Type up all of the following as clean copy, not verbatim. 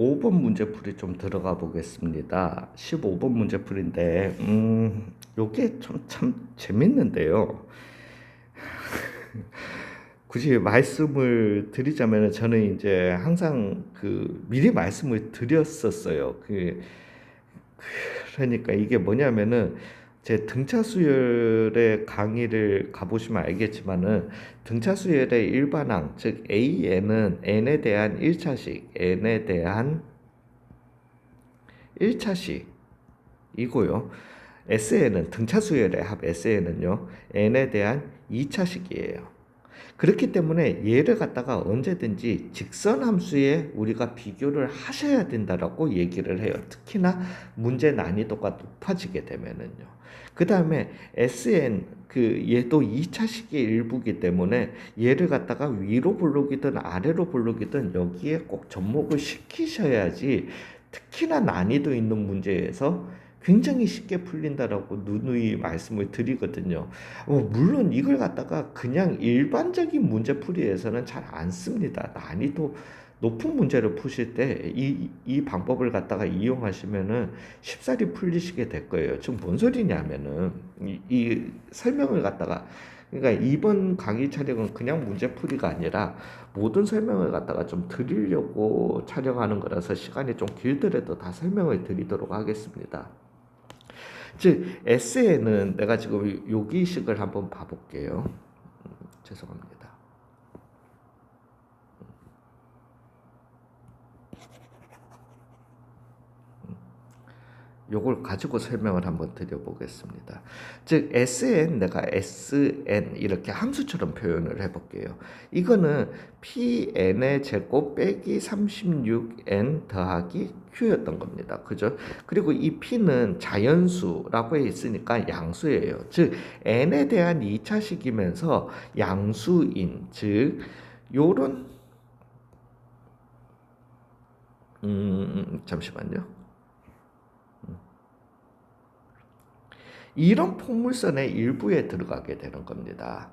15번 문제풀이 좀 들어가 보겠습니다. 15번 문제풀인데, 요게 참 재밌는데요. 굳이 말씀을 드리자면 저는 이제 항상 미리 말씀을 드렸었어요. 그러니까 이게 뭐냐면은 제 등차수열의 강의를 가보시면 알겠지만은 등차수열의 일반항, 즉 AN은 n에 대한 1차식, n에 대한 1차식이고요. SN은 등차수열의 합 SN은요, n에 대한 2차식이에요. 그렇기 때문에 얘를 갖다가 언제든지 직선 함수에 우리가 비교를 하셔야 된다라고 얘기를 해요. 특히나 문제 난이도가 높아지게 되면은요. 그 다음에 SN 얘도 2차식의 일부이기 때문에 얘를 갖다가 위로 블록이든 아래로 블록이든 여기에 꼭 접목을 시키셔야지 특히나 난이도 있는 문제에서 굉장히 쉽게 풀린다라고 누누이 말씀을 드리거든요. 물론 이걸 갖다가 그냥 일반적인 문제풀이에서는 잘 안 씁니다. 난이도 높은 문제를 푸실 때 이 방법을 갖다가 이용하시면은 쉽사리 풀리시게 될 거예요. 지금 뭔 소리냐면은 이 설명을 갖다가 그러니까 이번 강의 촬영은 그냥 문제풀이가 아니라 모든 설명을 갖다가 좀 드리려고 촬영하는 거라서 시간이 좀 길더라도 다 설명을 드리도록 하겠습니다. 즉 에세이는 내가 지금 요기식을 한번 봐볼게요. 죄송합니다. 요걸 가지고 설명을 한번 드려보겠습니다. 즉 SN 내가 SN 이렇게 함수처럼 표현을 해볼게요. 이거는 PN의 제곱 빼기 36N 더하기 Q였던 겁니다. 그죠? 그리고 이 P는 자연수라고 해 있으니까 양수예요. 즉 N에 대한 2차식이면서 양수인 즉 요런 잠시만요. 이런 포물선의 일부에 들어가게 되는 겁니다.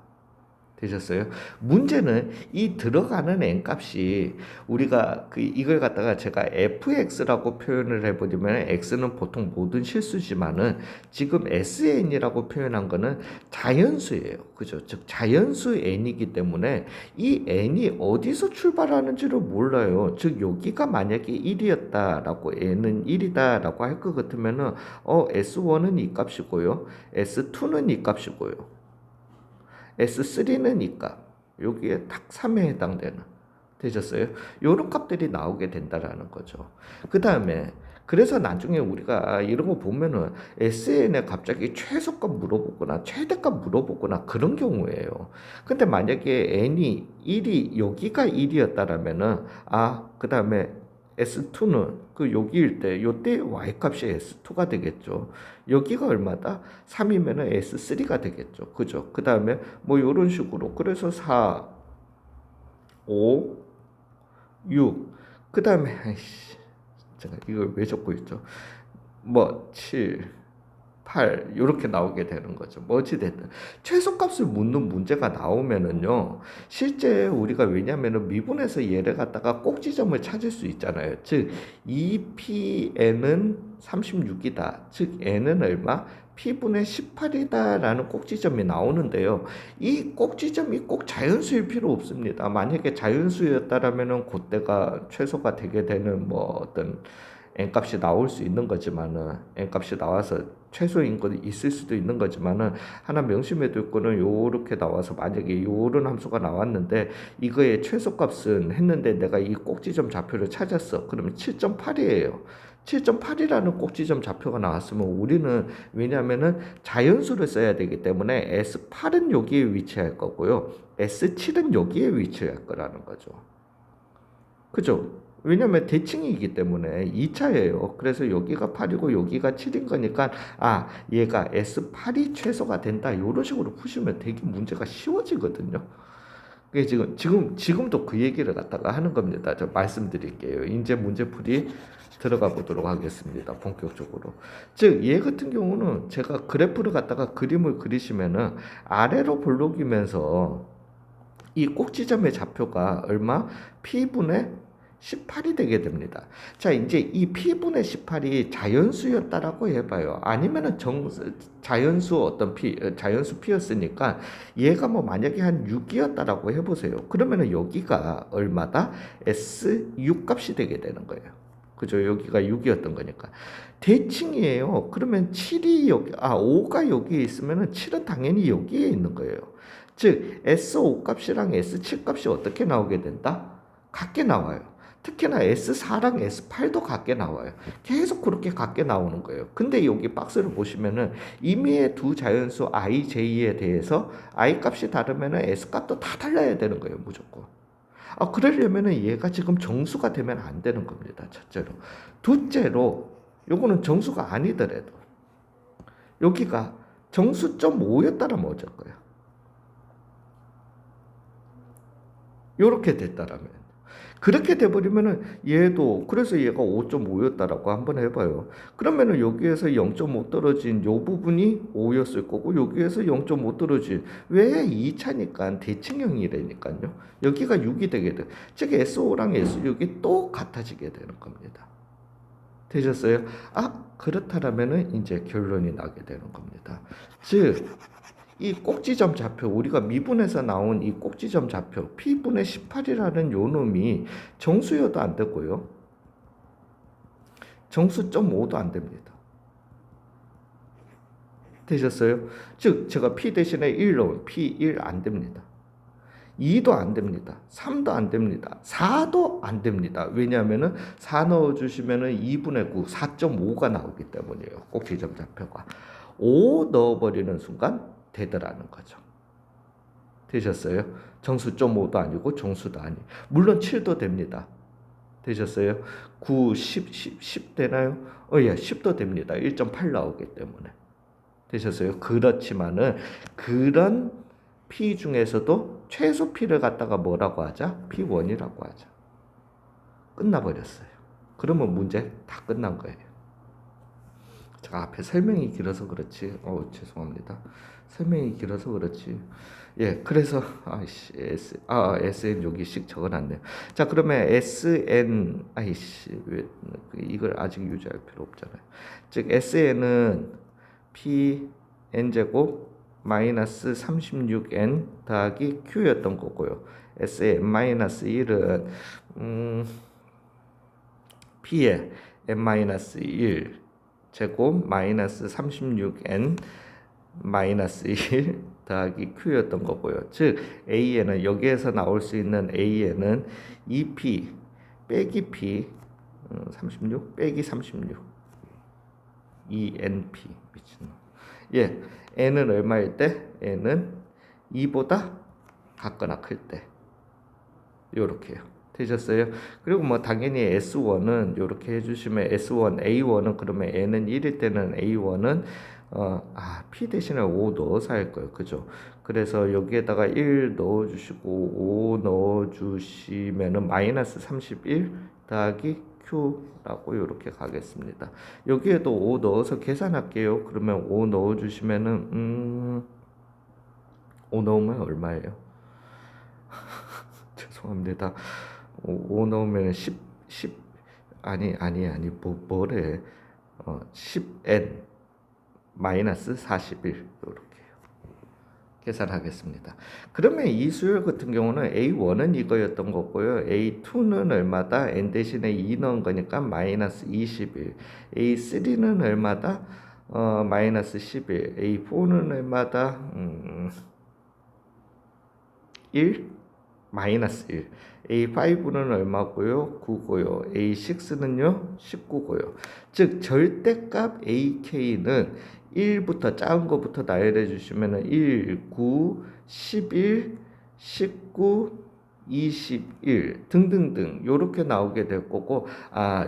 되셨어요? 문제는 이 들어가는 n값이 우리가 이걸 갖다가 제가 fx라고 표현을 해버리면 x는 보통 모든 실수지만은 지금 sn이라고 표현한 거는 자연수예요. 그죠? 즉 자연수 n이기 때문에 이 n이 어디서 출발하는지를 몰라요. 즉 여기가 만약에 1이었다라고 n은 1이다라고 할 것 같으면은 s1은 이 값이고요. s2는 이 값이고요. S3는 이 값, 여기에 딱 3에 해당되는 되셨어요? 요런 값들이 나오게 된다라는 거죠. 그 다음에 그래서 나중에 우리가 이런 거 보면은 SN에 갑자기 최소값 물어보거나 최대값 물어보거나 그런 경우예요. 근데 만약에 n이 1이 여기가 1이었다라면은 그 다음에 S2는 여기일 때 요때 y값이 S2가 되겠죠. 여기가 얼마다? 3이면은 S3가 되겠죠. 그죠? 그 다음에 뭐 요런 식으로 그래서 4, 5, 6. 그 다음에 제가 이걸 왜 적고 있죠? 뭐 7, 8 이렇게 나오게 되는 거죠. 뭐 어찌됐든 최소값을 묻는 문제가 나오면은요. 실제 우리가 왜냐면은 미분에서 얘를 갖다가 꼭지점을 찾을 수 있잖아요. 즉 2pn은 36이다. 즉 n은 얼마? p분의 18이다라는 꼭지점이 나오는데요. 이 꼭지점이 꼭 자연수일 필요 없습니다. 만약에 자연수였다라면은 그때가 최소가 되게 되는 뭐 어떤 n값이 나올 수 있는 거지만은 n값이 나와서 최소인 거 있을 수도 있는 거지만은 하나 명심해 둘 거는 요렇게 나와서 만약에 요런 함수가 나왔는데 이거의 최소값은 했는데 내가 이 꼭지점 좌표를 찾았어. 그러면 7.8이에요. 7.8이라는 꼭지점 좌표가 나왔으면 우리는 왜냐하면은 자연수를 써야 되기 때문에 S8은 여기에 위치할 거고요. S7은 여기에 위치할 거라는 거죠. 그죠? 왜냐면 대칭이기 때문에 2차예요. 그래서 여기가 8이고 여기가 7인 거니까 얘가 S8이 최소가 된다. 이런 식으로 푸시면 되게 문제가 쉬워지거든요. 그게 지금도 그 얘기를 갖다가 하는 겁니다. 저 말씀드릴게요. 이제 문제풀이 들어가 보도록 하겠습니다. 본격적으로. 즉, 얘 같은 경우는 제가 그래프를 갖다가 그림을 그리시면은 아래로 볼록이면서 이 꼭지점의 좌표가 얼마? P분의 18이 되게 됩니다. 자, 이제 이 P분의 18이 자연수였다라고 해봐요. 아니면은 자연수 어떤 자연수 P였으니까 얘가 뭐 만약에 한 6이었다라고 해보세요. 그러면은 여기가 얼마다? S6 값이 되게 되는 거예요. 그죠? 여기가 6이었던 거니까. 대칭이에요. 그러면 7이 여기, 5가 여기에 있으면은 7은 당연히 여기에 있는 거예요. 즉, S5 값이랑 S7 값이 어떻게 나오게 된다? 같게 나와요. 특히나 S4랑 S8도 같게 나와요. 계속 그렇게 같게 나오는 거예요. 근데 여기 박스를 보시면은 임의의 두 자연수 I, J에 대해서 I 값이 다르면은 S 값도 다 달라야 되는 거예요, 무조건. 그러려면은 얘가 지금 정수가 되면 안 되는 겁니다. 첫째로. 둘째로, 요거는 정수가 아니더라도, 여기가 정수 5였다라면 어쩔 거예요. 요렇게 됐다라면. 그렇게 돼버리면은 얘도, 그래서 얘가 5.5였다라고 한번 해봐요. 그러면은 여기에서 0.5 떨어진 요 부분이 5였을 거고, 여기에서 0.5 떨어진, 왜 2차니까 대칭형이라니까요. 여기가 6이 되게 돼. 즉, S5랑 S6이 또 같아지게 되는 겁니다. 되셨어요? 그렇다라면은 이제 결론이 나게 되는 겁니다. 즉, 이 꼭지점 좌표, 우리가 미분에서 나온 이 꼭지점 좌표 P분의 18이라는 요 놈이 정수여도 안 되고요. 정수 5도 안 됩니다. 되셨어요? 즉 제가 P 대신에 1 넣으면 P1 안 됩니다. 2도 안 됩니다. 3도 안 됩니다. 4도 안 됩니다. 왜냐하면은 4 넣어주시면은 2분의 9, 4.5가 나오기 때문이에요. 꼭지점 좌표가. 5 넣어버리는 순간 되더라는 거죠. 되셨어요? 정수 5도 아니고 정수도 아니. 물론 7도 됩니다. 되셨어요? 9, 10 되나요? 예, 10도 됩니다. 1.8 나오기 때문에. 되셨어요? 그렇지만은 그런 P 중에서도 최소 P를 갖다가 뭐라고 하자? P1이라고 하자. 끝나버렸어요. 그러면 문제 다 끝난 거예요. 제가 앞에 설명이 길어서 그렇지. 죄송합니다. 설명이 길어서 그렇지. 예, 그래서 SN 여기씩 적어놨네요. 자, 그러면 SN 왜 이걸 아직 유지할 필요 없잖아요. 즉 SN은 PN 제곱 마이너스 36N 더하기 Q였던 거고요. SN 마이너스 1은 P의 N 마이너스 1 제곱 마이너스 36N 마이너스 1 더하기 Q였던 거고요. 즉 A에는 여기에서 나올 수 있는 A에는 2P 빼기 P 36 빼기 36 ENP 미친놈. 예, N은 얼마일 때? N은 2보다 같거나 클 때. 요렇게요. 되셨어요? 그리고 뭐 당연히 S1은 요렇게 해주시면 S1, A1은 그러면 N은 1일 때는 A1은 P 대신에 5 넣어서 할 거예요. 그죠? 그래서 여기에다가 1 넣어주시고 5 넣어주시면은 마이너스 31 더하기 Q라고 이렇게 가겠습니다. 여기에도 5 넣어서 계산할게요. 그러면 5 넣어주시면은 5 넣으면 얼마예요? 죄송합니다. 5 넣으면 10 아니 뭐래 10n 마이너스 41 이렇게 계산하겠습니다. 그러면 이 수열 같은 경우는 A1은 이거였던 거고요. A2는 얼마다? n 대신에 2 넣은 거니까 마이너스 21. A3는 얼마다? 마이너스 11. A4는 얼마다? 1 마이너스 1. A5는 얼마고요? 9고요. A6는요? 19고요. 즉 절대값 AK는 1부터 작은 거부터 나열해 주시면은 1, 9, 11, 19, 21 등등등 요렇게 나오게 될 거고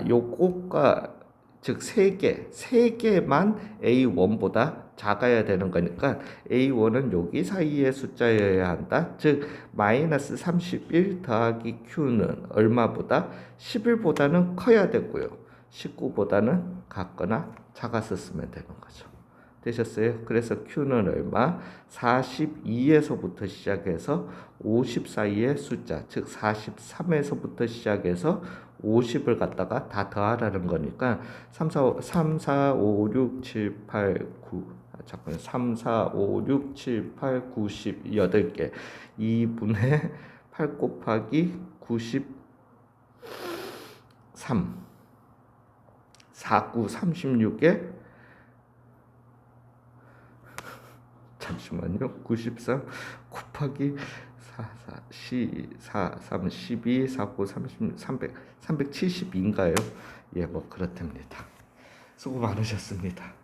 요거가 즉 3개만 A1보다 작아야 되는 거니까 A1은 여기 사이의 숫자여야 한다. 즉 마이너스 31 더하기 Q는 얼마보다 11보다는 커야 되고요. 19보다는 같거나 작았었으면 되는 거죠. 되셨어요? 그래서 Q는 얼마? 42에서부터 시작해서 50 사이의 숫자, 즉 43에서부터 시작해서 50을 갖다가 다 더하라는 거니까 3, 4, 5, 6, 7, 8, 9 잠깐 3, 4, 5, 6, 7, 8, 9, 10 8개 2분의 8 곱하기 93 4, 9, 36에 잠시만요. 93 곱하기 4, 3, 12, 4, 9, 30, 300, 372인가요? 예, 뭐 그렇답니다. 수고 많으셨습니다.